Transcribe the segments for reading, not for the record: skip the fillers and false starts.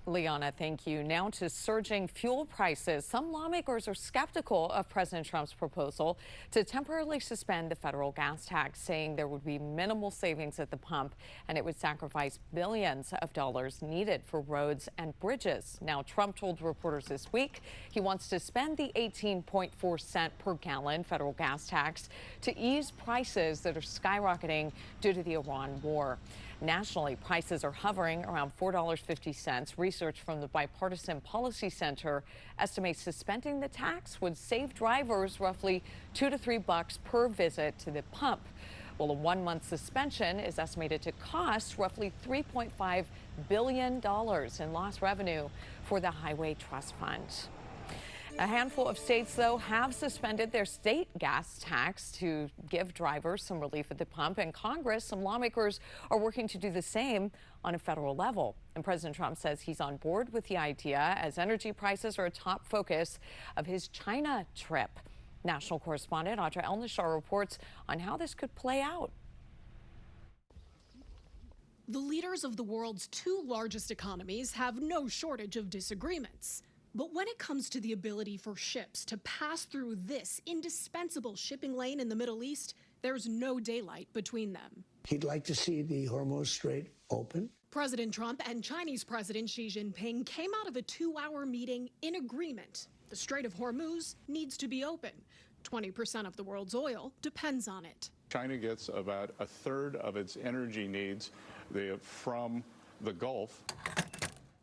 Liana, thank you. Now to surging fuel prices. Some lawmakers are skeptical of President Trump's proposal to temporarily suspend the federal gas tax, saying there would be minimal savings at the pump and it would sacrifice billions of dollars needed for roads and bridges. Now, Trump told reporters this week he wants to spend the 18.4 cent per gallon federal gas tax to ease prices that are skyrocketing due to the Iran war. Nationally, prices are hovering around $4.50. Research from the Bipartisan Policy Center estimates suspending the tax would save drivers roughly $2 to $3 per visit to the pump. Well, a one-month suspension is estimated to cost roughly $3.5 billion in lost revenue for the Highway Trust Fund. A handful of states, though, have suspended their state gas tax to give drivers some relief at the pump. And Congress, some lawmakers are working to do the same on a federal level. And President Trump says he's on board with the idea as energy prices are a top focus of his China trip. National correspondent Audra Elnishar reports on how this could play out. The leaders of the world's two largest economies have no shortage of disagreements. But when it comes to the ability for ships to pass through this indispensable shipping lane in the Middle East, there's no daylight between them. He'd like to see the Hormuz Strait open. President Trump and Chinese President Xi Jinping came out of a 2-hour meeting in agreement. The Strait of Hormuz needs to be open. 20% of the world's oil depends on it. China gets about a third of its energy needs from the Gulf.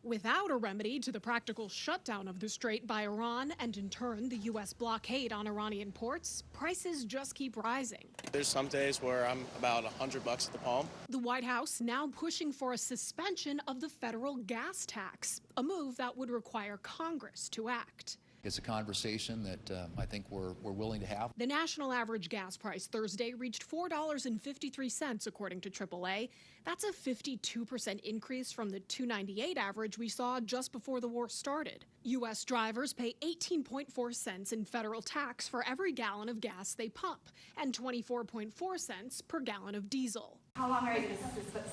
Without a remedy to the practical shutdown of the strait by Iran and in turn the U.S. blockade on Iranian ports, prices just keep rising. There's some days where I'm about $100 at the pump. The White House now pushing for a suspension of the federal gas tax, a move that would require Congress to act. It's a conversation that I think we're willing to have. The national average gas price Thursday reached $4.53, according to AAA. That's a 52% increase from the $2.98 average we saw just before the war started. U.S. drivers pay 18.4 cents in federal tax for every gallon of gas they pump, and 24.4 cents per gallon of diesel. How long are you going to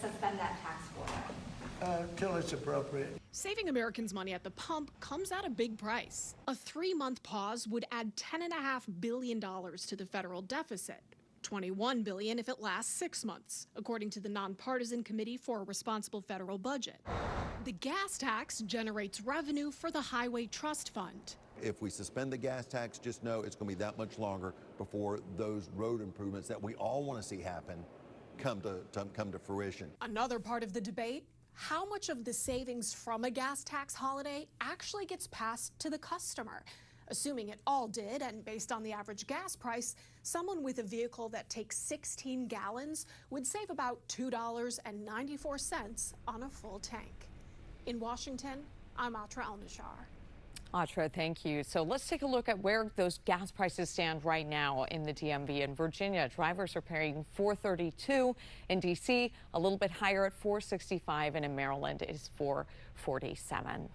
suspend that tax for? Till it's appropriate. Saving Americans money at the pump comes at a big price. A 3-month pause would add $10.5 billion to the federal deficit. $21 billion if it lasts 6 months, according to the Nonpartisan Committee for a Responsible Federal Budget. The gas tax generates revenue for the Highway Trust Fund. If we suspend the gas tax, just know it's going to be that much longer before those road improvements that we all want to see happen come to fruition. Another part of the debate, how much of the savings from a gas tax holiday actually gets passed to the customer? Assuming it all did, and based on the average gas price, someone with a vehicle that takes 16 gallons would save about $2.94 on a full tank. In Washington, I'm Audra Elnishar. Audra, thank you. So let's take a look at where those gas prices stand right now in the DMV. In Virginia, drivers are paying $4.32. In D.C., a little bit higher at $4.65, and in Maryland, it is $4.47.